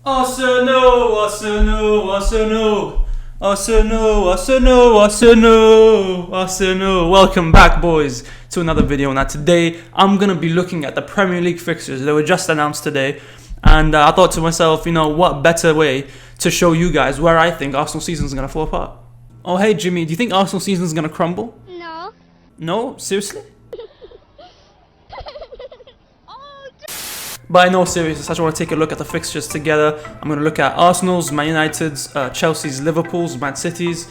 Arsenal, Arsenal, Arsenal, Arsenal, Arsenal, Arsenal, Arsenal. Welcome back, boys, to another video. Now today I'm gonna be looking at the Premier League fixtures. They were just announced today, and I thought to myself, what better way to show you guys where I think Arsenal season is gonna fall apart. Oh hey Jimmy, do you think Arsenal season is gonna crumble? No. No? Seriously? But no, seriously, I just want to take a look at the fixtures together. I'm going to look at Arsenal's, Man United's, Chelsea's, Liverpool's, Man City's,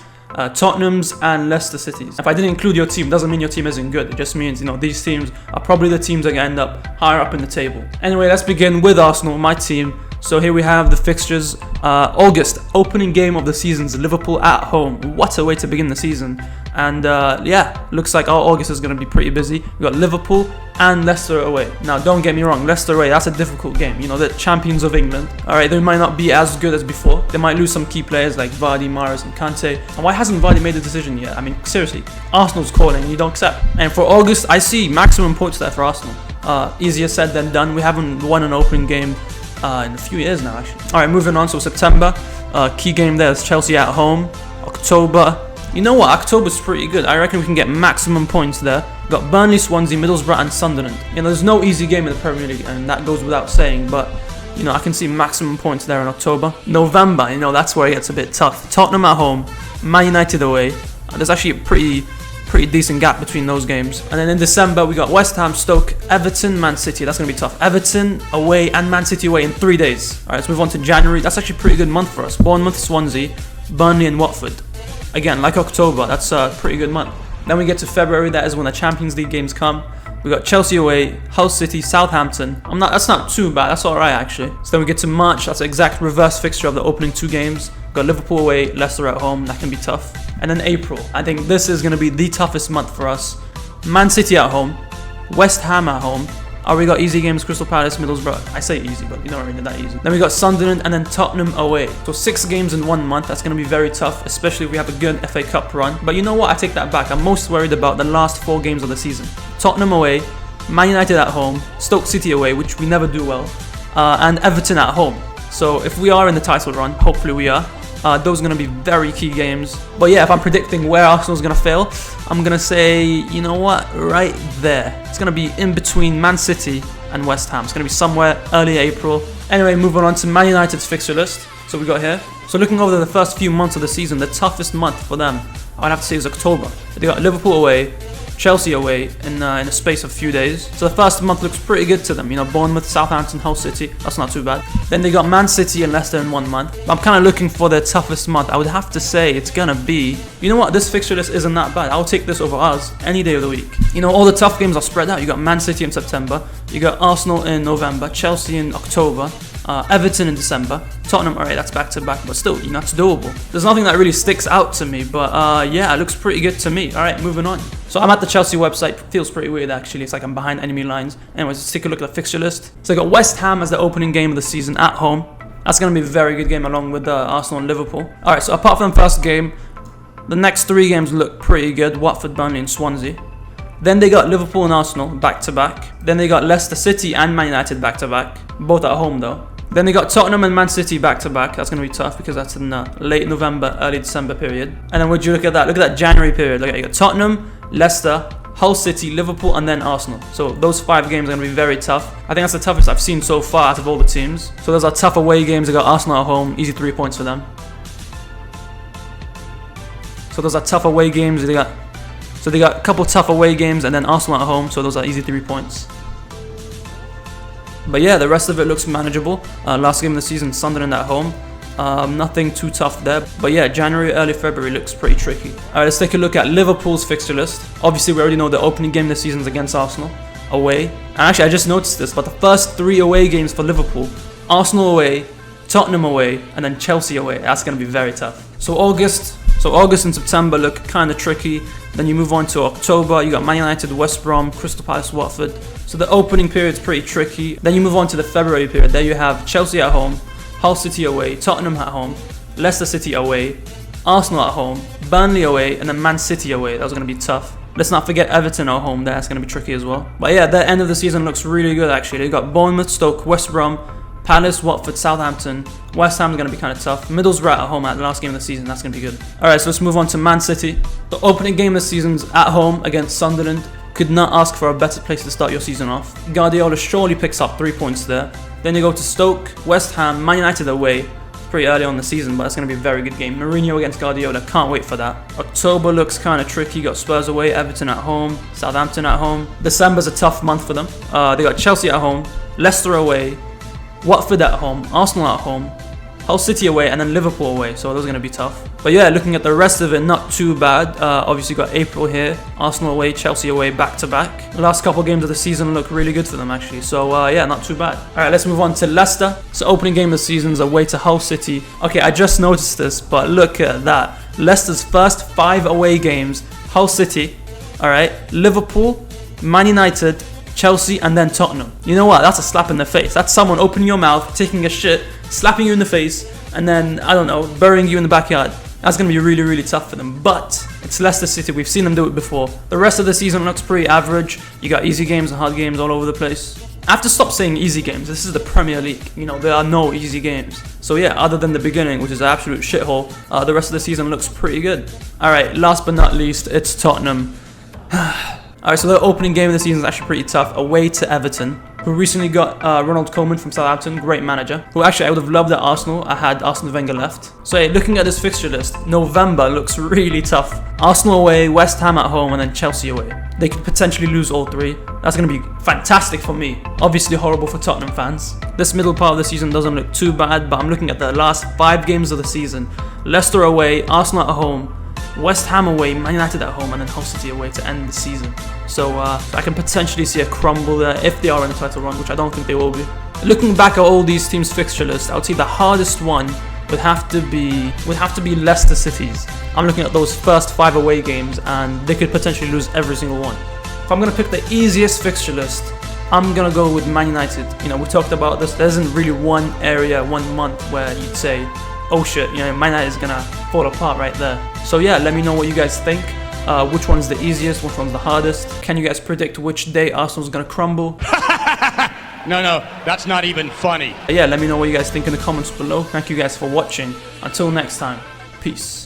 Tottenham's and Leicester City's. If I didn't include your team, doesn't mean your team isn't good. It just means, these teams are probably the teams that are going to end up higher up in the table. Anyway, let's begin with Arsenal, my team. So here we have the fixtures. August, opening game of the season's Liverpool at home. What a way to begin the season. And yeah, looks like our August is going to be pretty busy. We've got Liverpool and Leicester away. Now, don't get me wrong, Leicester away, that's a difficult game. The champions of England. Alright, they might not be as good as before. They might lose some key players like Vardy, Mahrez and Kante. And why hasn't Vardy made the decision yet? I mean, seriously, Arsenal's calling and you don't accept. And for August, I see maximum points there for Arsenal. Easier said than done. We haven't won an opening game in a few years now, actually. Alright, moving on. So September, key game there is Chelsea at home. October, you know what? October's pretty good. I reckon we can get maximum points there. We've got Burnley, Swansea, Middlesbrough and Sunderland. There's no easy game in the Premier League, and that goes without saying, but I can see maximum points there in October. November, that's where it gets a bit tough. Tottenham at home, Man United away. There's actually a pretty decent gap between those games. And then in December, we got West Ham, Stoke, Everton, Man City. That's going to be tough. Everton away and Man City away in 3 days. Alright, let's move on to January. That's actually a pretty good month for us. Bournemouth, Swansea, Burnley and Watford. Again, like October, that's a pretty good month. Then we get to February, that is when the Champions League games come. We got Chelsea away, Hull City, Southampton. That's not too bad, that's alright actually. So then we get to March, that's the exact reverse fixture of the opening 2 games. We've got Liverpool away, Leicester at home, that can be tough. And then April, I think this is going to be the toughest month for us. Man City at home, West Ham at home. We got easy games, Crystal Palace, Middlesbrough. I say easy, but not really that easy. Then we got Sunderland and then Tottenham away. So 6 games in 1 month. That's going to be very tough, especially if we have a good FA Cup run. But you know what? I take that back. I'm most worried about the last 4 games of the season. Tottenham away, Man United at home, Stoke City away, which we never do well, and Everton at home. So if we are in the title run, hopefully we are, those are going to be very key games. But yeah, if I'm predicting where Arsenal's going to fail, I'm going to say, you know what, right there. It's going to be in between Man City and West Ham. It's going to be somewhere early April. Anyway, moving on to Man United's fixture list. So we got here. So looking over the first few months of the season, the toughest month for them, I'd have to say is October. They got Liverpool away, Chelsea away in a space of a few days. So the first month looks pretty good to them. Bournemouth, Southampton, Hull City. That's not too bad. Then they got Man City and Leicester in 1 month. But I'm kind of looking for their toughest month. I would have to say it's going to be... You know what? This fixture list isn't that bad. I'll take this over ours any day of the week. All the tough games are spread out. You got Man City in September. You got Arsenal in November. Chelsea in October. Everton in December. Tottenham, alright, that's back to back, but still, it's doable. There's nothing that really sticks out to me, but yeah, it looks pretty good to me. Alright, moving on. So I'm at the Chelsea website. Feels pretty weird actually. It's like I'm behind enemy lines. Anyways, let's take a look at the fixture list. So I got West Ham as the opening game of the season at home. That's going to be a very good game along with Arsenal and Liverpool. Alright, so apart from the first game, the next 3 games look pretty good. Watford, Burnley and Swansea. Then they got Liverpool and Arsenal back to back. Then they got Leicester City and Man United back to back. Both at home though. Then they got Tottenham and Man City back to back. That's going to be tough because that's in late November, early December period. And then would you look at that? Look at that January period. Look at, you got Tottenham, Leicester, Hull City, Liverpool and then Arsenal. So those 5 games are going to be very tough. I think that's the toughest I've seen so far out of all the teams. So those are tough away games. They got Arsenal at home, easy 3 points for them. So those are tough away games. They got a couple tough away games and then Arsenal at home. So those are easy 3 points. But yeah, the rest of it looks manageable. Last game of the season, Sunderland at home. Nothing too tough there. But yeah, January, early February looks pretty tricky. Alright, let's take a look at Liverpool's fixture list. Obviously, we already know the opening game of the season is against Arsenal, away. And actually, I just noticed this, but the first 3 away games for Liverpool, Arsenal away, Tottenham away, and then Chelsea away. That's going to be very tough. So August and September look kind of tricky. Then you move on to October. You got Man United, West Brom, Crystal Palace, Watford. So the opening period is pretty tricky. Then you move on to the February period. There you have Chelsea at home, Hull City away, Tottenham at home, Leicester City away, Arsenal at home, Burnley away, and then Man City away. That was going to be tough. Let's not forget Everton at home. That's going to be tricky as well. But yeah, the end of the season looks really good actually. They got Bournemouth, Stoke, West Brom, Palace, Watford, Southampton. West Ham's going to be kind of tough. Middlesbrough at home at the last game of the season. That's going to be good. Alright, so let's move on to Man City. The opening game of the season's at home against Sunderland. Could not ask for a better place to start your season off. Guardiola surely picks up 3 points there. Then you go to Stoke, West Ham, Man United away. Pretty early on the season, but it's going to be a very good game. Mourinho against Guardiola, can't wait for that. October looks kind of tricky. Got Spurs away, Everton at home, Southampton at home. December's a tough month for them. They got Chelsea at home, Leicester away, Watford at home, Arsenal at home, Hull City away, and then Liverpool away, so those are going to be tough. But yeah, looking at the rest of it, not too bad. Obviously got April here, Arsenal away, Chelsea away, back to back. The last couple games of the season look really good for them actually, so yeah, not too bad. Alright, let's move on to Leicester. So opening game of the season's away to Hull City. Okay, I just noticed this, but look at that. Leicester's first 5 away games, Hull City, alright, Liverpool, Man United, Chelsea, and then Tottenham. You know what? That's a slap in the face. That's someone opening your mouth, taking a shit, slapping you in the face, and then, I don't know, burying you in the backyard. That's going to be really, really tough for them. But it's Leicester City. We've seen them do it before. The rest of the season looks pretty average. You got easy games and hard games all over the place. I have to stop saying easy games. This is the Premier League. You know, there are no easy games. So yeah, other than the beginning, which is an absolute shithole, the rest of the season looks pretty good. Alright, last but not least, it's Tottenham. Alright, so the opening game of the season is actually pretty tough. Away to Everton, who recently got Ronald Koeman from Southampton, great manager, who actually I would have loved at Arsenal. I had Arsene Wenger left. So yeah, looking at this fixture list, November looks really tough. Arsenal away, West Ham at home, and then Chelsea away. They could potentially lose all 3. That's going to be fantastic for me. Obviously horrible for Tottenham fans. This middle part of the season doesn't look too bad, but I'm looking at the last 5 games of the season. Leicester away, Arsenal at home, West Ham away, Man United at home, and then Hull City away to end the season. So I can potentially see a crumble there if they are in the title run, which I don't think they will be. Looking back at all these teams' fixture list, I would say the hardest one would have to be Leicester City's. I'm looking at those first 5 away games, and they could potentially lose every single one. If I'm gonna pick the easiest fixture list, I'm gonna go with Man United. You know, we talked about this. There isn't really one area, 1 month where you'd say, oh shit, you know, Man United is gonna fall apart right there. So yeah, let me know what you guys think. Which one's the easiest, which one's the hardest? Can you guys predict which day Arsenal's gonna crumble? No, that's not even funny. Yeah, let me know what you guys think in the comments below. Thank you guys for watching. Until next time, peace.